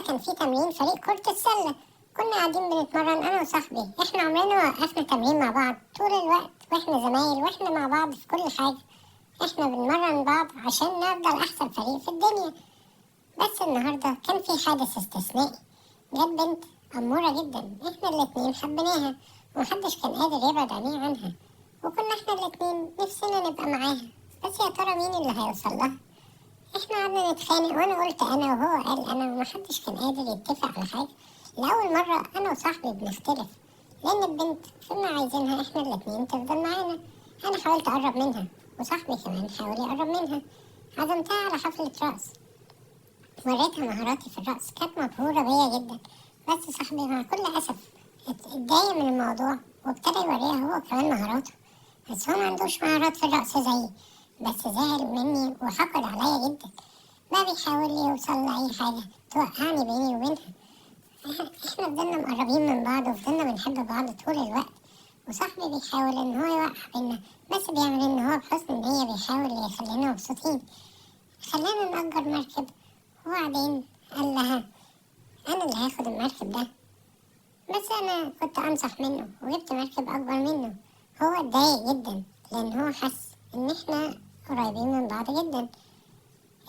كان في تمرين فريق كرة السلة. كنا قاعدين بنتمرن أنا وصاحبي، إحنا عمرنا ما وقفنا تمرين مع بعض طول الوقت، وإحنا زمايل وإحنا مع بعض في كل حاجة. إحنا بنمرن بعض عشان نفضل أحسن فريق في الدنيا. بس النهاردة كان في حادث استثنائي. جت بنت أمورة جدا، إحنا الاتنين حبيناها ومحدش كان قادر يبعد عينيه عنها، وكنا إحنا الاتنين نفسنا نبقى معاها. بس يا ترى مين اللي هيوصل لها؟ إحنا قعدنا نتخانق، وأنا قلت أنا وهو قال أنا، ومحدش كان قادر يتفق على حاجة. لأول مرة أنا وصاحبي بنختلف، لأن البنت كنا عايزينها إحنا الاتنين تفضل معانا. أنا حاولت أقرب منها، وصاحبي كمان حاول يقرب منها. عزمتها على حفلة رقص، وريتها مهاراتي في الرقص، كانت مبهورة بيا جدا. بس صاحبي مع كل أسف اتضايق من الموضوع، وابتدى يوريها هو كمان مهاراته. بس هو معندوش مهارات في الرقص زيي، بس زعل مني وحقد عليا جدا. ما بيحاول يوصل لأي حاجة توقعني بيني وبينها. احنا فضلنا مقربين من بعض، وفضلنا بنحب بعض طول الوقت. وصاحبي بيحاول ان هو يوقع بينا، بس بيعمل ان هو بحسن نية بيحاول يخلينا مبسوطين. خلانا نأجر مركب، وبعدين قال لها انا اللي هاخد المركب ده. بس انا كنت انصح منه وجبت مركب اكبر منه. هو اتضايق جدا لان هو حس ان احنا قريبين من بعض جدا.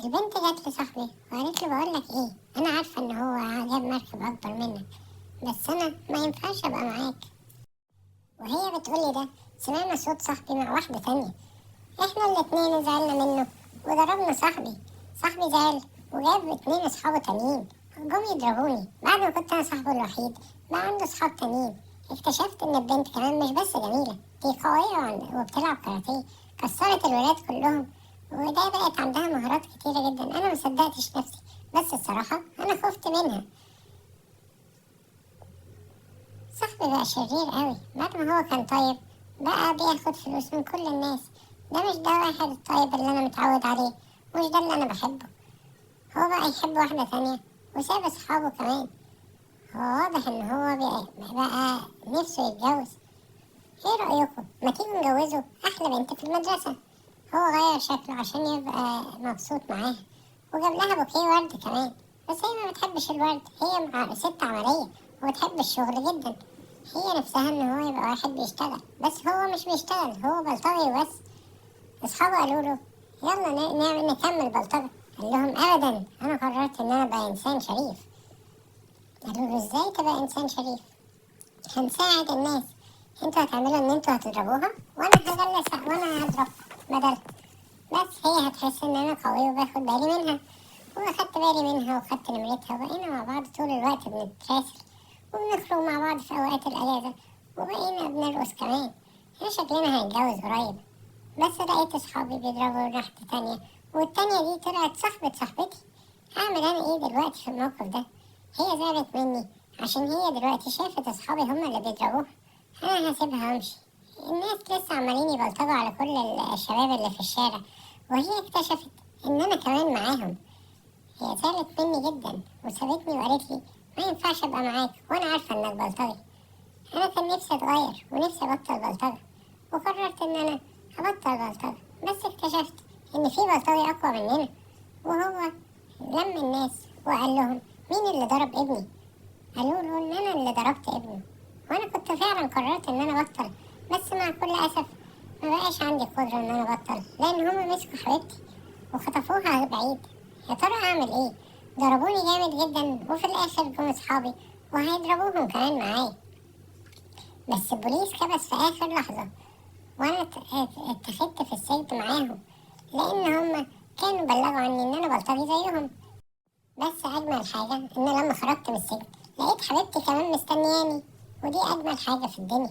البنت جت لصاحبي وقالت له بقول لك ايه، انا عارفه ان هو جاب مركب اكبر منك، بس انا ما ينفعش ابقى معاك. وهي بتقولي ده سمعنا صوت صاحبي مع واحده تانية. احنا الاتنين زعلنا منه وضربنا صاحبي. صاحبي زعل وجاب اتنين اصحابه تانيين جم يضربوني. بعد ما كنت انا صاحبه الوحيد بقى عنده صحاب تانيين. اكتشفت ان البنت كمان مش بس جميله، دي قويه وبتلعب كاراتيه، كسرت الولاد كلهم، وده بقت عندها مهارات كتيره جدا. انا مصدقتش نفسي، بس الصراحه انا خفت منها. صاحبي بقى شرير قوي. بعد ما هو كان طيب بقى بياخد فلوس من كل الناس. ده مش ده واحد الطيب اللي انا متعود عليه، مش ده اللي انا بحبه. هو بقى يحب واحدة تانية وساب اصحابه كمان. هو واضح ان هو بقى نفسه يتجوز. ايه رأيكم ما تيجي نجوزه احلى بنت في المدرسة؟ هو غير شكله عشان يبقى مبسوط معاها، وجاب لها بوكيه ورد كمان. بس هي ما بتحبش الورد، هي ست عملية وبتحب الشغل جدا. هي نفسها ان هو يبقى واحد بيشتغل، بس هو مش بيشتغل، هو بلطجي بس. اصحابه قالوا له يلا نكمل بلطجة. قال لهم ابدا، انا قررت ان انا ابقى انسان شريف. قالوا له ازاي تبقى انسان شريف؟ هنساعد الناس. انتوا هتعملوا ان انتوا هتضربوها وانا هجلس وانا هضرب بدل. بس هي هتحس ان انا قوي وباخد بالي منها. واخدت بالي منها وخدت نمرتها، وبقينا مع بعض طول الوقت بنتراسل وبنخرج مع بعض في اوقات الاجازة، وبقينا بنرقص كمان. احنا شكلنا هنتجوز قريب. بس لقيت اصحابي بيضربوا واحدة تانية، والتانية دي طلعت صاحبة صاحبتي. هعمل انا ايه دلوقتي في الموقف ده؟ هي زعلت مني عشان هي دلوقتي شافت اصحابي هما اللي بيضربوها. انا هسيبها وامشي. الناس لسه عمالين يبلطجوا على كل الشباب اللي في الشارع، وهي اكتشفت ان انا كمان معاهم. هي زعلت مني جدا وسابتني وقالت لي ما ينفعش ابقى معاك وانا عارفه انك بلطجي. انا كان نفسي اتغير ونفسي ابطل بلطجه، وقررت ان انا هبطل بلطجه. بس اكتشفت ان في بلطجي اقوى مننا، وهو لم الناس وقال لهم مين اللي ضرب ابني؟ قالوا له ان انا اللي ضربت ابنه. وانا كنت فعلا قررت ان انا ابطل، بس مع كل اسف ما بقاش عندي قدره ان انا ابطل، لان هما مسكوا حبيبتي وخطفوها بعيد. يا ترى اعمل ايه؟ ضربوني جامد جدا، وفي الاخر جم اصحابي وهيضربوهم كمان معايا. بس البوليس كبس في اخر لحظه، وانا اتخذت في السجن معاهم، لان هما كانوا بلغوا عني ان انا بلطجي زيهم. بس اجمل حاجه ان لما خرجت من السجن لقيت حبيبتي كمان مستنياني، ودي اجمل حاجه في الدنيا.